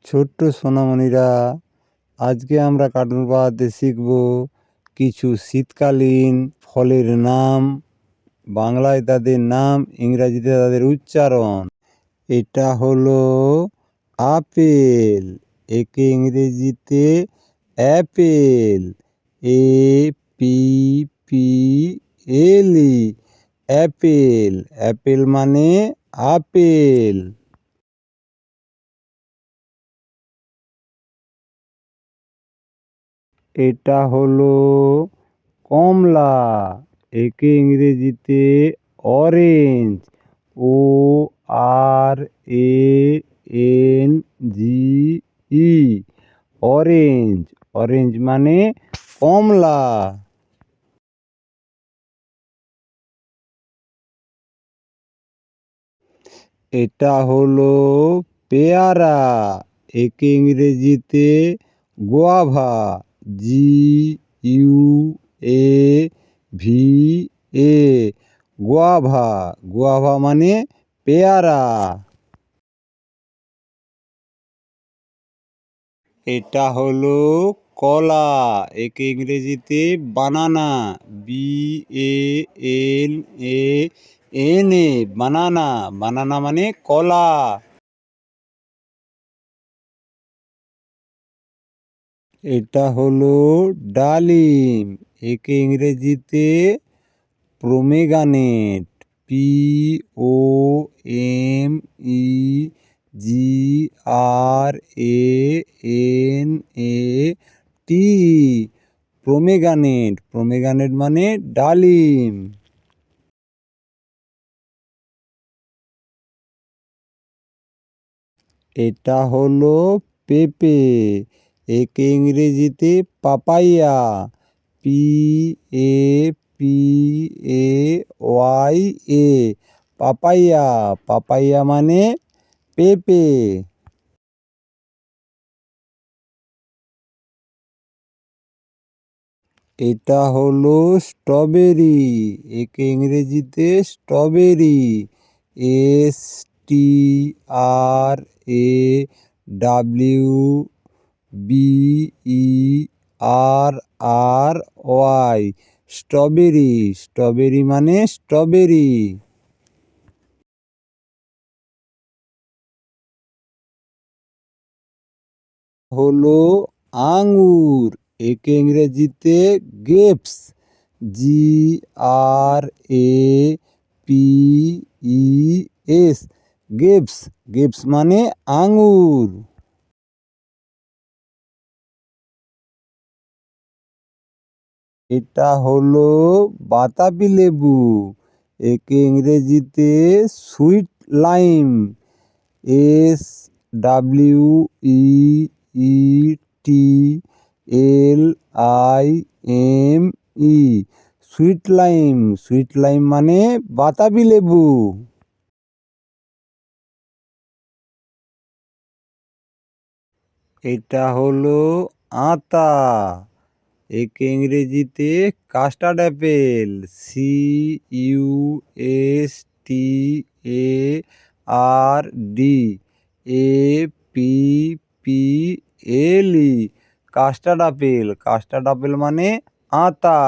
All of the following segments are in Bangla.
ছোট্ট সোনামণিরা, আজকে আমরা কার্টুন পড়াতে শিখব কিছু শীতকালীন ফলের নাম, বাংলায় তাদের নাম, ইংরাজিতে তাদের উচ্চারণ। এটা হলো আপেল, একে ইংরেজিতে অ্যাপেল, APPLE, অ্যাপেল। অ্যাপেল মানে আপেল। এটা হলো কমলা, একে ইংরেজিতে অরেঞ্জ, ORANGE, অরেঞ্জ। অরেঞ্জ মানে কমলা। এটা হলো পেয়ারা, একে ইংরেজিতে গোয়াভা, GUAVA, গোয়াভা। গোয়াভা মানে পেয়ারা। এটা হলো কলা, একে ইংরেজিতে বানানা, BANANA, বানানা। বানানা মানে কলা। এটা হলো ডালিম, একে ইংরেজিতে প্রোমেগানেট, POMEGRANAT, প্রোমেগানেট। প্রোমেগানেট মানে ডালিম। এটা হলো পেঁপে, একে ইংরেজিতে পাপাইয়া, PAPAYA, পাপাইয়া। পাপাইয়া মানে পেঁপে। এটা হলো স্ট্রবেরি, একে ইংরেজিতে স্ট্রবেরি, STRAWBERRY, স্ট্রবেরি। স্ট্রবেরি মানে স্ট্রবেরি। হলো আঙ্গুর, একে ইংরেজিতে গ্রেপস, GRAPES, গ্রেপস। গ্রেপস মানে আঙ্গুর। এটা হলো বাতাবি লেবু, একে ইংরেজিতে sweet lime, SWEETLIME, sweet lime. Sweet lime মানে বাতাবি লেবু। এটা হলো আতা, একে ইংরেজিতে custard Apple, CUSTARDAPPLE, custard apple. Custard apple মানে আতা।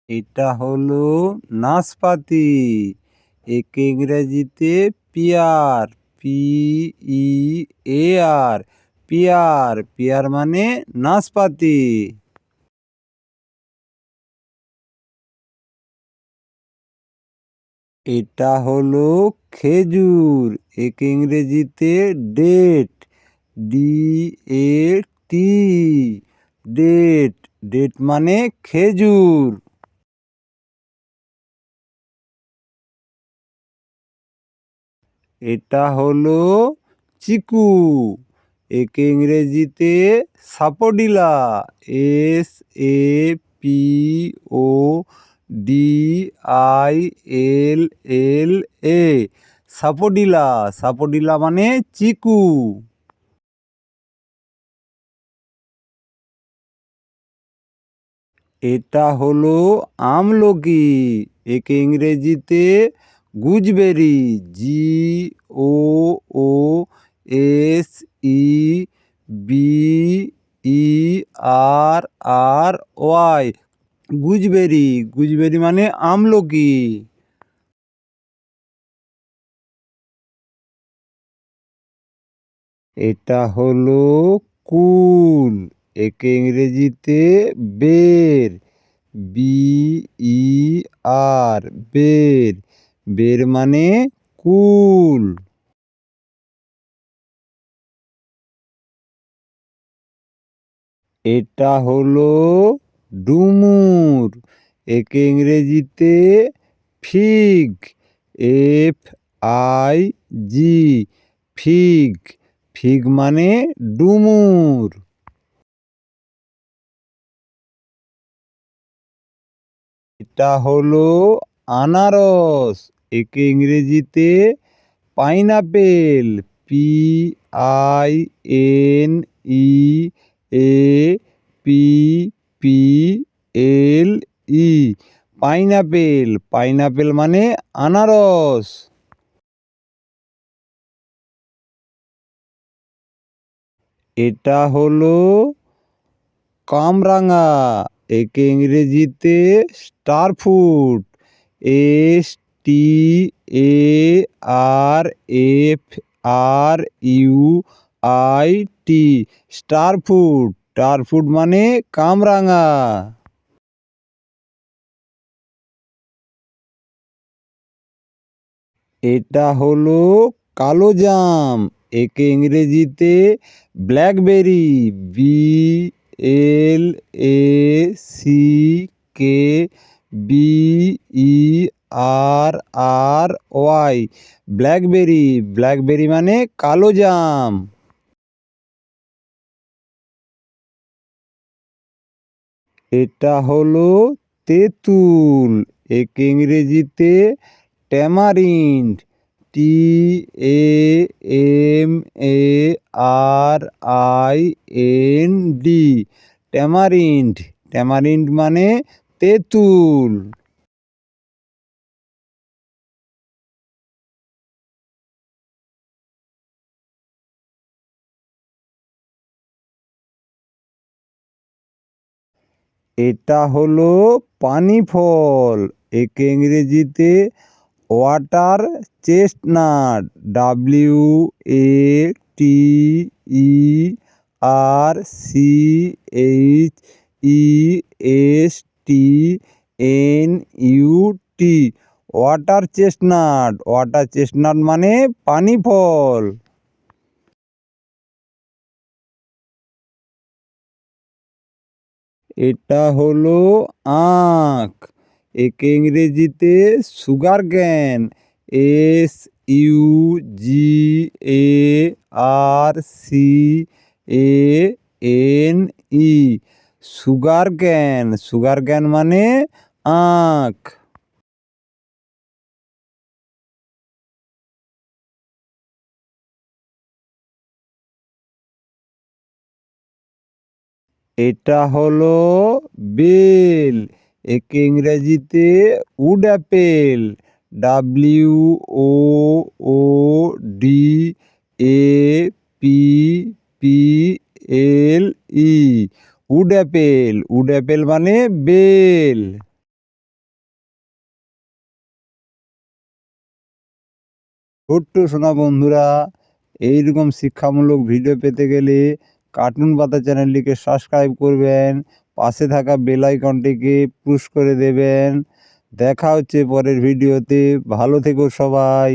এটা হলো নাশপাতি, একে ইংরেজিতে পিয়ার, PEAR, পিয়ার। পিয়ার মানে নাশপাতি। এটা হলো খেজুর, একে ইংরেজিতে ডেট, DAT, ডেট। ডেট মানে খেজুর। এটা হলো চিকু, একে ইংরেজিতে সাপোডিলা, SAPODILLA, সাপোডিলা। সাপোডিলা মানে চিকু। এটা হলো আমলকি, একে ইংরেজিতে গুজবেরি, ও ও S E B E R R Y, gooseberry. Gooseberry মানে আমলকি। এটা হলো কুল, একে ইংরেজিতে বের, বি ই আর, বের। বের মানে কুল। এটা হলো ডুমুর, একে ইংরেজিতে fig, F I G, fig. Fig মানে ডুমুর। এটা হলো আনারস, একে ইংরেজিতে pineapple, P I N E A P P L E, pineapple. Pineapple মানে আনারস। এটা হলো কামরাঙা, একে ইংরেজিতে star fruit, S T A R F R U I T, star fruit. Star fruit মানে কামরাঙা। এটা হলো কালো জাম, একে ইংরেজিতে blackberry, B L A C K B E R R Y, blackberry. Blackberry মানে কালো জাম। এটা হলো তেঁতুল, একে ইংরেজিতে tamarind, T A M A R I N D, tamarind. Tamarind মানে তেঁতুল। এটা হলো পানি ফল, একে ইংরেজিতে water chestnut, W A T E R C H E S T N U T, water chestnut. Water chestnut মানে পানি ফল। এটা হলো আখ, একে ইংরেজিতে sugar cane, S U G A R C A N E, sugar cane. Sugar cane মানে আখ। এটা হলো বেল, একে ইংরেজিতে wood apple, W O O D A P P L E, wood apple. Wood apple মানে বেল। ছোট্ট সোনা বন্ধুরা, এইরকম শিক্ষামূলক ভিডিও পেতে গেলে কার্টুন পাতা চ্যানেলটিকে সাবস্ক্রাইব করবেন, পাশে থাকা বেল আইকনটিকে পুশ করে দেবেন। দেখা হচ্ছে পরের ভিডিওতে। ভালো থেকো সবাই।